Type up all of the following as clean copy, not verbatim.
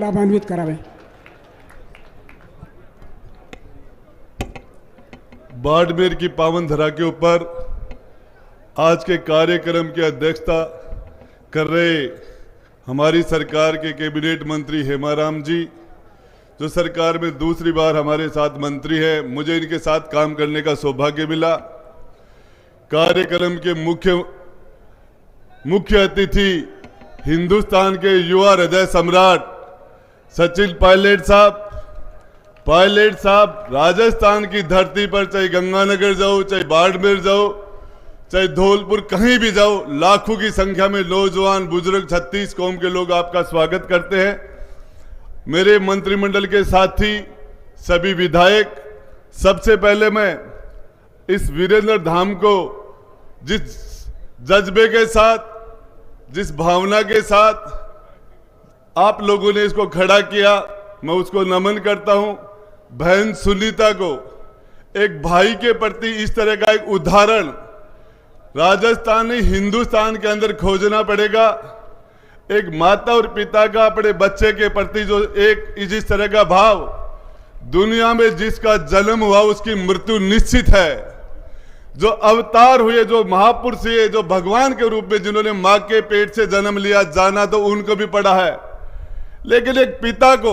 लाभान्वित करावे। बाड़मेर की पावन धरा के ऊपर आज के कार्यक्रम की अध्यक्षता कर रहे हमारी सरकार के कैबिनेट मंत्री हेमाराम जी, जो सरकार में दूसरी बार हमारे साथ मंत्री है। मुझे इनके साथ काम करने का सौभाग्य मिला। कार्यक्रम के मुख्य अतिथि हिंदुस्तान के युवा हृदय सम्राट सचिन पायलट साहब राजस्थान की धरती पर चाहे गंगानगर जाओ, चाहे बाड़मेर जाओ, चाहे धौलपुर, कहीं भी जाओ, लाखों की संख्या में नौजवान बुजुर्ग 36 कौम के लोग आपका स्वागत करते हैं। मेरे मंत्रिमंडल के साथी, सभी विधायक, सबसे पहले मैं इस वीरेंद्र धाम को जिस जज्बे के साथ, जिस भावना के साथ आप लोगों ने इसको खड़ा किया, मैं उसको नमन करता हूं। बहन सुनीता को एक भाई के प्रति इस तरह का एक उदाहरण राजस्थान नहीं, हिंदुस्तान के अंदर खोजना पड़ेगा। एक माता और पिता का अपने बच्चे के प्रति जो एक जिस तरह का भाव, दुनिया में जिसका जन्म हुआ उसकी मृत्यु निश्चित है। जो अवतार हुए, जो महापुरुष हुए, जो भगवान के रूप में जिन्होंने मां के पेट से जन्म लिया, जाना तो उनको भी पड़ा है, लेकिन एक पिता को,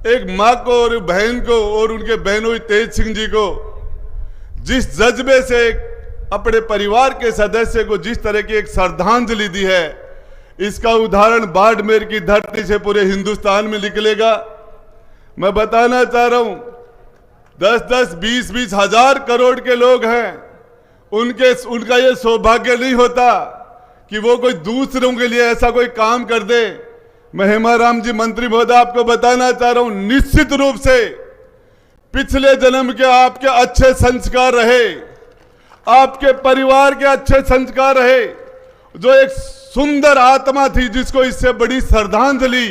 एक मां को और बहन को और उनके बहनों तेज सिंह जी को जिस जज्बे से अपने परिवार के सदस्य को जिस तरह की एक श्रद्धांजलि दी है, इसका उदाहरण बाड़मेर की धरती से पूरे हिंदुस्तान में निकलेगा। मैं बताना चाह रहा हूं, 10-10, 20-20 हजार करोड़ के लोग हैं, उनका ये सौभाग्य नहीं होता कि वो कोई दूसरों के लिए ऐसा कोई काम कर दे। मैं हेमाराम जी मंत्री महोदय आपको बताना चाह रहा हूं, निश्चित रूप से पिछले जन्म के आपके अच्छे संस्कार रहे, आपके परिवार के अच्छे संस्कार रहे, जो एक सुंदर आत्मा थी जिसको इससे बड़ी श्रद्धांजलि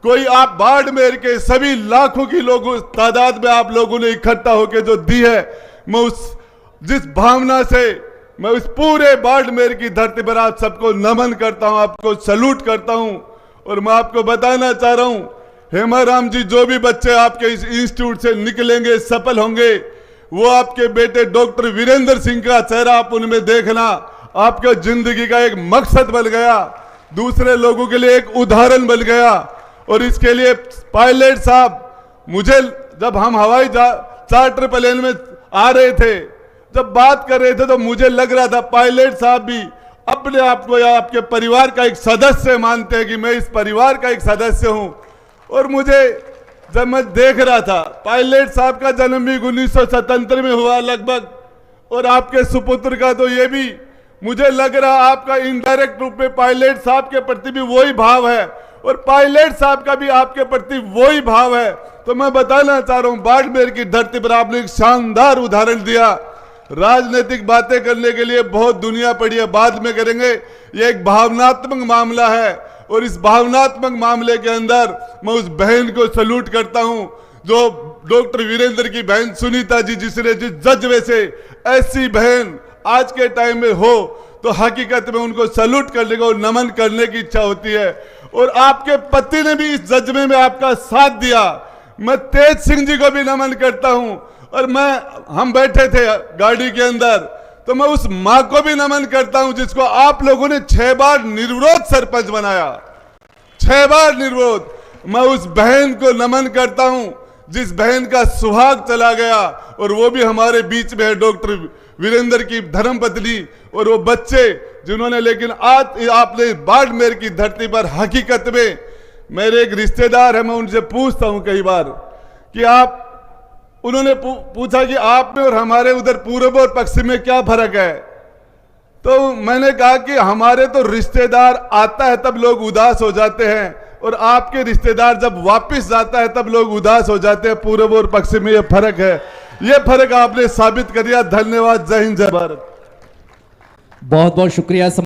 कोई आप बाड़मेर के सभी लाखों की लोगों तादाद में आप लोगों ने इकट्ठा होकर जो दी है, मैं उस जिस भावना से मैं उस पूरे बाड़मेर की धरती पर आप सबको नमन करता हूं, आपको सैल्यूट करता हूं। और मैं आपको बताना चाह रहा हूं, हेमाराम जी, जो भी बच्चे आपके इस इंस्टीट्यूट से निकलेंगे, सफल होंगे, वो आपके बेटे डॉक्टर वीरेंद्र सिंह का चेहरा आप उनमें देखना, आपके जिंदगी का एक मकसद बन गया, दूसरे लोगों के लिए एक उदाहरण बन गया। और इसके लिए पायलट साहब, मुझे जब हम हवाई चार्टर प्लेन में आ रहे थे, जब बात कर रहे थे, तो मुझे लग रहा था पायलट साहब भी अपने आप को या आपके परिवार का एक सदस्य मानते हैं कि मैं इस परिवार का एक सदस्य हूं। और मुझे जब मैं देख रहा था, पायलट साहब का जन्म भी 1977 में हुआ लगभग, और आपके सुपुत्र का तो ये भी मुझे लग रहा आपका इनडायरेक्ट रूप में पायलट साहब के प्रति भी वही भाव है, और पायलट साहब का भी आपके प्रति वही भाव है। तो मैं बताना चाह रहा हूं, बाड़मेर की धरती पर आपने एक शानदार उदाहरण दिया। राजनीतिक बातें करने के लिए बहुत दुनिया पड़ी है, बाद में करेंगे। ये एक भावनात्मक मामला है, और इस भावनात्मक मामले के अंदर मैं उस बहन को सैल्यूट करता हूं, जो डॉक्टर वीरेंद्र की बहन सुनीता जी, जिसने जिस जज्बे से ऐसी बहन आज के टाइम में हो, तो हकीकत में उनको सैल्यूट करने को, नमन करने की इच्छा होती है। और आपके पति ने भी इस जज्बे में आपका साथ दिया। मैं तेज सिंह जी को भी नमन करता हूं। और हम बैठे थे गाड़ी के अंदर, तो मैं उस मां को भी नमन करता हूं जिसको आप लोगों ने 6 बार निर्विरोध सरपंच बनाया, 6 बार निर्विरोध। मैं उस बहन को नमन करता हूं जिस बहन का सुहाग चला गया, और वो भी हमारे बीच में है, डॉक्टर वीरेंद्र की धर्मपत्नी, और वो बच्चे जिन्होंने, लेकिन आज आपने बाड़मेर की धरती पर हकीकत में, मेरे एक रिश्तेदार है, मैं उनसे पूछता हूं कई बार कि उन्होंने पूछा कि आप में और हमारे उधर पूर्व और पश्चिम में क्या फर्क है। तो मैंने कहा कि हमारे तो रिश्तेदार आता है तब लोग उदास हो जाते हैं, और आपके रिश्तेदार जब वापस जाता है तब लोग उदास हो जाते हैं। पूर्व और पश्चिम में ये फर्क है, ये फर्क आपने साबित कर दिया। धन्यवाद। जय हिंद, जय भारत। बहुत बहुत शुक्रिया।